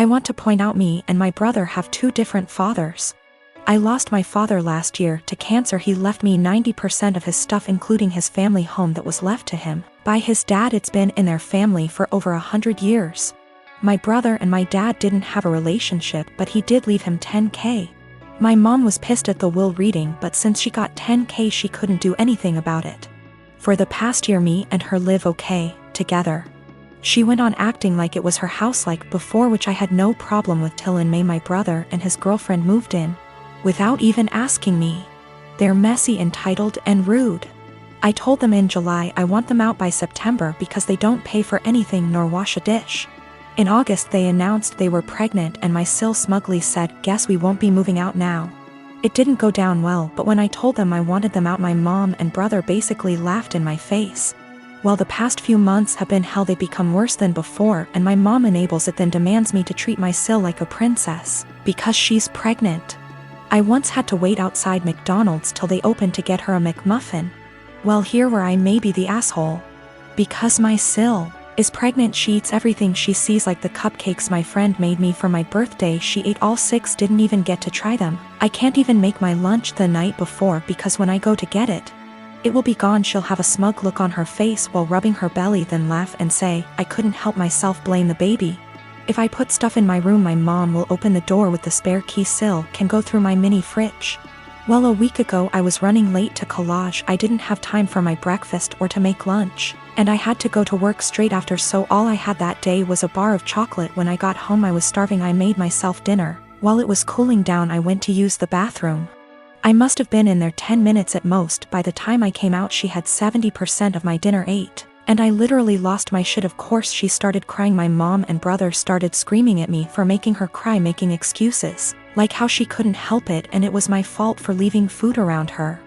I want to point out me and my brother have two different fathers. I lost my father last year to cancer. He left me 90% of his stuff, including his family home that was left to him by his dad. It's been in their family for over 100 years. My brother and my dad didn't have a relationship, but he did leave him $10K. My mom was pissed at the will reading, but since she got $10K she couldn't do anything about it. For the past year me and her live okay together. She went on acting like it was her house like before, which I had no problem with, till in May my brother and his girlfriend moved in without even asking me. They're messy, entitled, and rude. I told them in July I want them out by September because they don't pay for anything nor wash a dish. In August they announced they were pregnant and my sil smugly said, "Guess we won't be moving out now." It didn't go down well, but when I told them I wanted them out, my mom and brother basically laughed in my face. Well, the past few months have been hell. They become worse than before, and my mom enables it, then demands me to treat my sil like a princess because she's pregnant. I once had to wait outside McDonald's till they opened to get her a McMuffin. Well, here where I may be the asshole. Because my sil is pregnant, she eats everything she sees, like the cupcakes my friend made me for my birthday. She ate all 6, didn't even get to try them. I can't even make my lunch the night before because when I go to get it, it will be gone. She'll have a smug look on her face while rubbing her belly, then laugh and say, "I couldn't help myself, blame the baby." If I put stuff in my room, my mom will open the door with the spare key. Sil can go through my mini fridge. Well, a week ago I was running late to collage. I didn't have time for my breakfast or to make lunch, and I had to go to work straight after, so all I had that day was a bar of chocolate. When I got home I was starving. I made myself dinner. While it was cooling down I went to use the bathroom. I must have been in there 10 minutes at most. By the time I came out she had 70% of my dinner ate, and I literally lost my shit. Of course she started crying. My mom and brother started screaming at me for making her cry, making excuses, like how she couldn't help it and it was my fault for leaving food around her.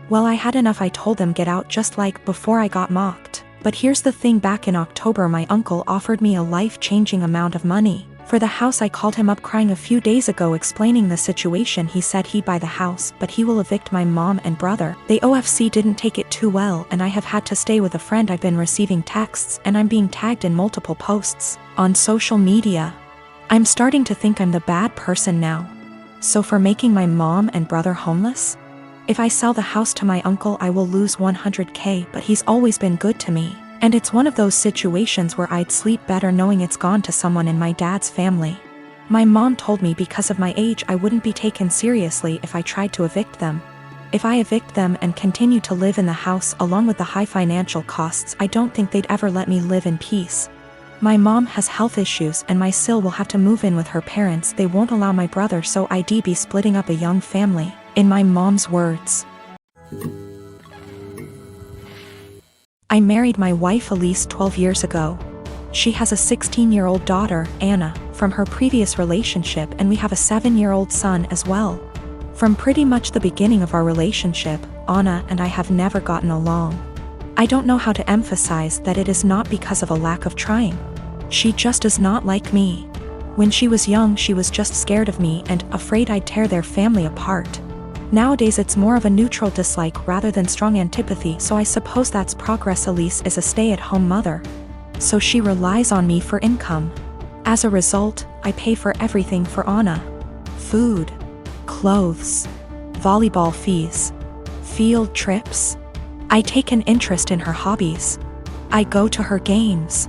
Well, I had enough. I told them get out, just like before I got mocked. But here's the thing, back in October my uncle offered me a life-changing amount of money for the house. I called him up crying a few days ago explaining the situation. He said he'd buy the house, but he will evict my mom and brother. The OFC didn't take it too well, and I have had to stay with a friend. I've been receiving texts and I'm being tagged in multiple posts on social media. I'm starting to think I'm the bad person now. So for making my mom and brother homeless? If I sell the house to my uncle I will lose 100K, but he's always been good to me. And it's one of those situations where I'd sleep better knowing it's gone to someone in my dad's family. My mom told me because of my age I wouldn't be taken seriously if I tried to evict them. If I evict them and continue to live in the house along with the high financial costs, I don't think they'd ever let me live in peace. My mom has health issues and my sil will have to move in with her parents. They won't allow my brother, so I'd be splitting up a young family, in my mom's words. I married my wife Elise 12 years ago. She has a 16-year-old daughter, Anna, from her previous relationship, and we have a 7-year-old son as well. From pretty much the beginning of our relationship, Anna and I have never gotten along. I don't know how to emphasize that it is not because of a lack of trying. She just does not like me. When she was young she was just scared of me and afraid I'd tear their family apart. Nowadays it's more of a neutral dislike rather than strong antipathy, so I suppose that's progress. Elise is a stay-at-home mother, so she relies on me for income. As a result, I pay for everything for Anna. Food, clothes, volleyball fees, field trips. I take an interest in her hobbies. I go to her games.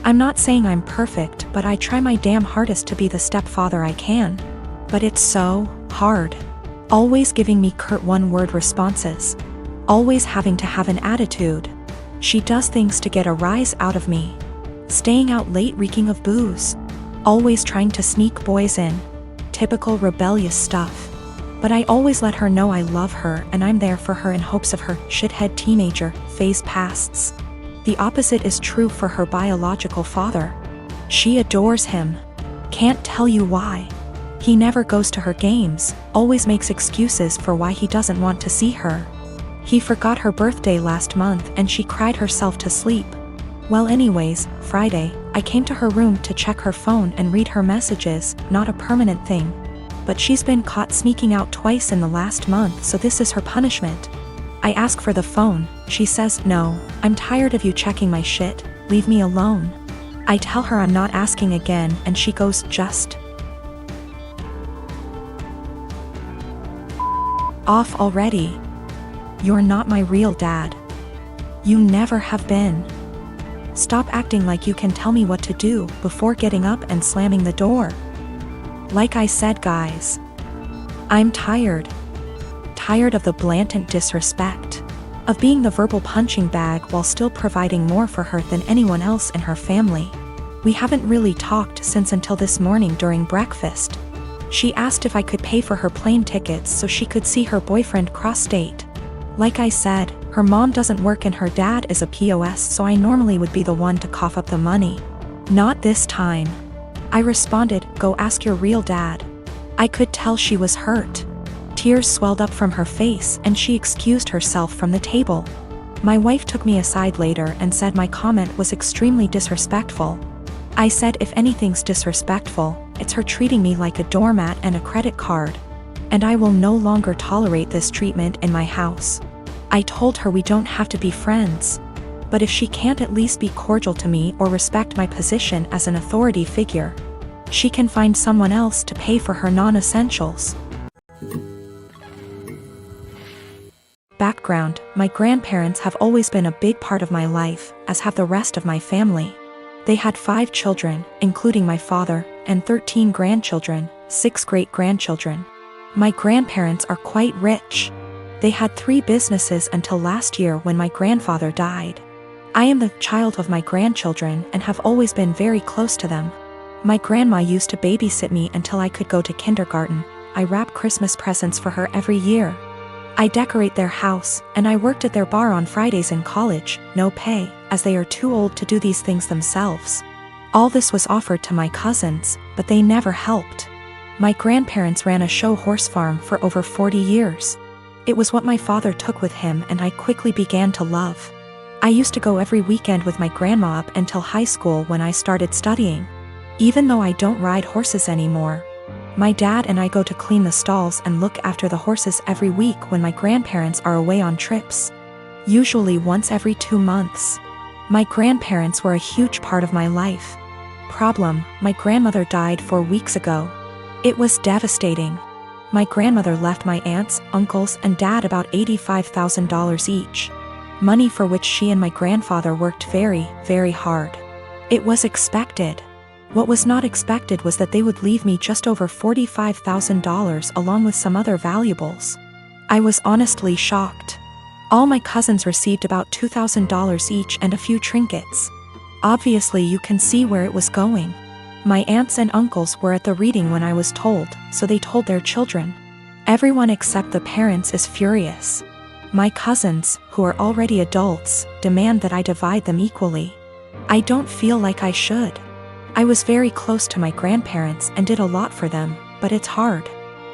I'm not saying I'm perfect, but I try my damn hardest to be the stepfather I can. But it's so hard. Always giving me curt one-word responses. Always having to have an attitude. She does things to get a rise out of me. Staying out late reeking of booze. Always trying to sneak boys in. Typical rebellious stuff. But I always let her know I love her and I'm there for her in hopes of her shithead teenager phase passes. The opposite is true for her biological father. She adores him. Can't tell you why. He never goes to her games, always makes excuses for why he doesn't want to see her. He forgot her birthday last month and she cried herself to sleep. Well, anyways, Friday, I came to her room to check her phone and read her messages. Not a permanent thing, but she's been caught sneaking out twice in the last month, so this is her punishment. I ask for the phone. She says, "No, I'm tired of you checking my shit, leave me alone." I tell her I'm not asking again, and she goes, just off already. You're not my real dad. You never have been. Stop acting like you can tell me what to do before getting up and slamming the door. Like I said, guys, I'm tired. Tired of the blatant disrespect. Of being the verbal punching bag while still providing more for her than anyone else in her family. We haven't really talked since until this morning during breakfast. She asked if I could pay for her plane tickets so she could see her boyfriend cross-state. Like I said, her mom doesn't work and her dad is a POS, so I normally would be the one to cough up the money. Not this time. I responded, go ask your real dad. I could tell she was hurt. Tears swelled up from her face and she excused herself from the table. My wife took me aside later and said my comment was extremely disrespectful. I said if anything's disrespectful, it's her treating me like a doormat and a credit card. And I will no longer tolerate this treatment in my house. I told her we don't have to be friends. But if she can't at least be cordial to me or respect my position as an authority figure, she can find someone else to pay for her non-essentials. Background: my grandparents have always been a big part of my life, as have the rest of my family. They had 5 children, including my father, and 13 grandchildren, 6 great-grandchildren. My grandparents are quite rich. They had 3 businesses until last year when my grandfather died. I am the child of my grandchildren and have always been very close to them. My grandma used to babysit me until I could go to kindergarten. I wrap Christmas presents for her every year. I decorate their house, and I worked at their bar on Fridays in college, no pay, as they are too old to do these things themselves. All this was offered to my cousins, but they never helped. My grandparents ran a show horse farm for over 40 years. It was what my father took with him and I quickly began to love. I used to go every weekend with my grandma up until high school when I started studying. Even though I don't ride horses anymore, my dad and I go to clean the stalls and look after the horses every week when my grandparents are away on trips. Usually once every 2 months. My grandparents were a huge part of my life. Problem: my grandmother died 4 weeks ago. It was devastating. My grandmother left my aunts, uncles, and dad about $85,000 each. Money for which she and my grandfather worked very, very hard. It was expected. What was not expected was that they would leave me just over $45,000 along with some other valuables. I was honestly shocked. All my cousins received about $2,000 each and a few trinkets. Obviously you can see where it was going. My aunts and uncles were at the reading when I was told, so they told their children. Everyone except the parents is furious. My cousins, who are already adults, demand that I divide them equally. I don't feel like I should. I was very close to my grandparents and did a lot for them, but it's hard.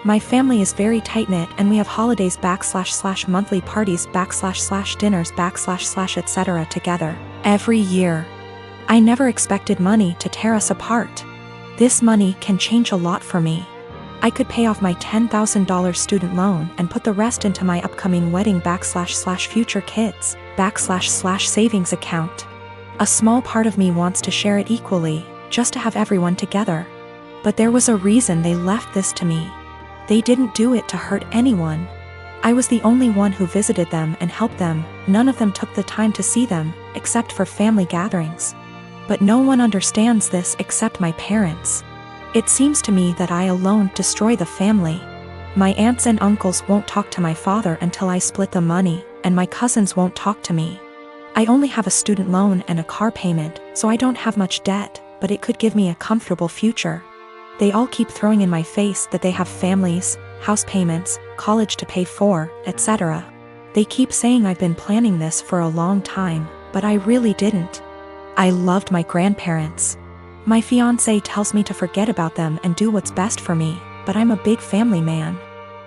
My family is very tight-knit and we have holidays / monthly parties / dinners / etc. together, every year. I never expected money to tear us apart. This money can change a lot for me. I could pay off my $10,000 student loan and put the rest into my upcoming wedding / future kids / savings account. A small part of me wants to share it equally, just to have everyone together. But there was a reason they left this to me. They didn't do it to hurt anyone. I was the only one who visited them and helped them. None of them took the time to see them, except for family gatherings. But no one understands this except my parents. It seems to me that I alone destroy the family. My aunts and uncles won't talk to my father until I split the money, and my cousins won't talk to me. I only have a student loan and a car payment, so I don't have much debt, but it could give me a comfortable future. They all keep throwing in my face that they have families, house payments, college to pay for, etc. They keep saying I've been planning this for a long time, but I really didn't. I loved my grandparents. My fiancé tells me to forget about them and do what's best for me, but I'm a big family man.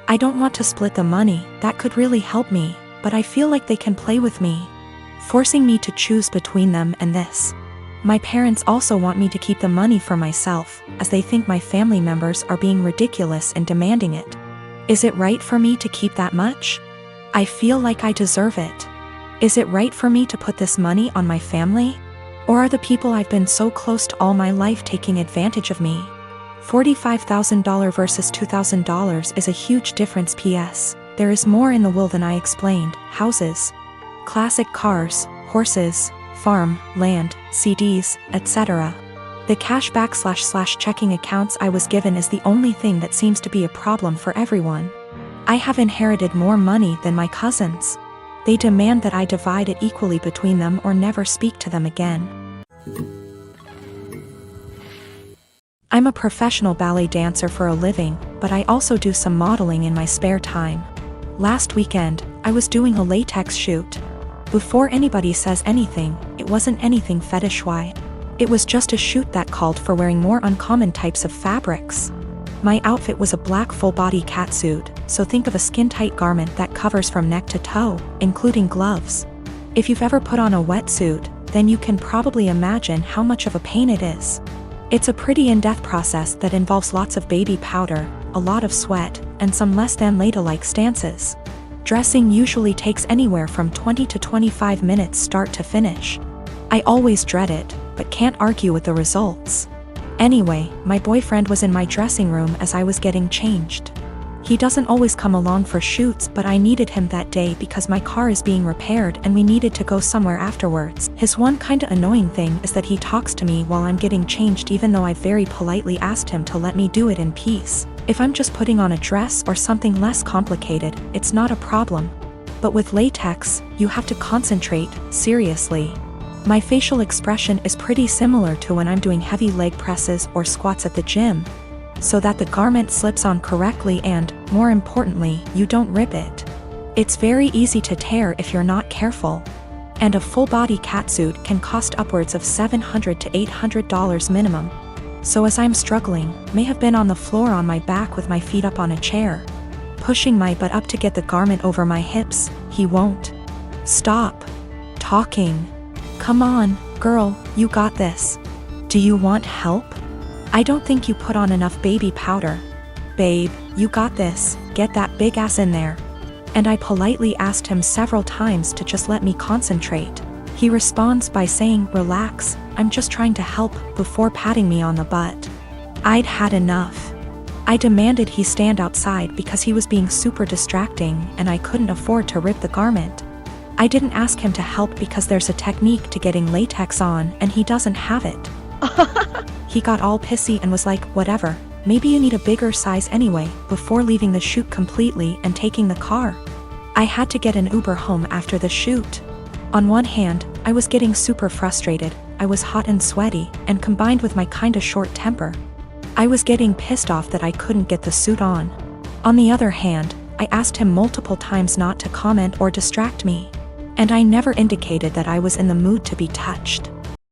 I don't want to split the money, that could really help me, but I feel like they can play with me, forcing me to choose between them and this. My parents also want me to keep the money for myself, as they think my family members are being ridiculous in demanding it. Is it right for me to keep that much? I feel like I deserve it. Is it right for me to put this money on my family? Or are the people I've been so close to all my life taking advantage of me? $45,000 versus $2,000 is a huge difference. P.S. There is more in the will than I explained. Houses, classic cars, horses, farm, land, CDs, etc. The cash / checking accounts I was given is the only thing that seems to be a problem for everyone. I have inherited more money than my cousins. They demand that I divide it equally between them or never speak to them again. I'm a professional ballet dancer for a living, but I also do some modeling in my spare time. Last weekend, I was doing a latex shoot. Before anybody says anything, it wasn't anything fetish-wise. It was just a shoot that called for wearing more uncommon types of fabrics. My outfit was a black full-body catsuit, so think of a skin-tight garment that covers from neck to toe, including gloves. If you've ever put on a wetsuit, then you can probably imagine how much of a pain it is. It's a pretty in-depth process that involves lots of baby powder, a lot of sweat, and some less than ladylike stances. Dressing usually takes anywhere from 20 to 25 minutes start to finish. I always dread it, but can't argue with the results. Anyway, my boyfriend was in my dressing room as I was getting changed. He doesn't always come along for shoots, but I needed him that day because my car is being repaired and we needed to go somewhere afterwards. His one kinda annoying thing is that he talks to me while I'm getting changed even though I very politely asked him to let me do it in peace. If I'm just putting on a dress or something less complicated, it's not a problem. But with latex, you have to concentrate, seriously. My facial expression is pretty similar to when I'm doing heavy leg presses or squats at the gym, so that the garment slips on correctly and, more importantly, you don't rip it. It's very easy to tear if you're not careful. And a full-body catsuit can cost upwards of $700 to $800 minimum. So as I'm struggling, may have been on the floor on my back with my feet up on a chair, pushing my butt up to get the garment over my hips, he won't stop talking. Come on, girl, you got this. Do you want help? I don't think you put on enough baby powder. Babe, you got this, get that big ass in there. And I politely asked him several times to just let me concentrate. He responds by saying, relax, I'm just trying to help, before patting me on the butt. I'd had enough. I demanded he stand outside because he was being super distracting and I couldn't afford to rip the garment. I didn't ask him to help because there's a technique to getting latex on and he doesn't have it. He got all pissy and was like, whatever, maybe you need a bigger size anyway, before leaving the shoot completely and taking the car. I had to get an Uber home after the shoot. On one hand, I was getting super frustrated, I was hot and sweaty, and combined with my kinda short temper, I was getting pissed off that I couldn't get the suit on. On the other hand, I asked him multiple times not to comment or distract me. And I never indicated that I was in the mood to be touched.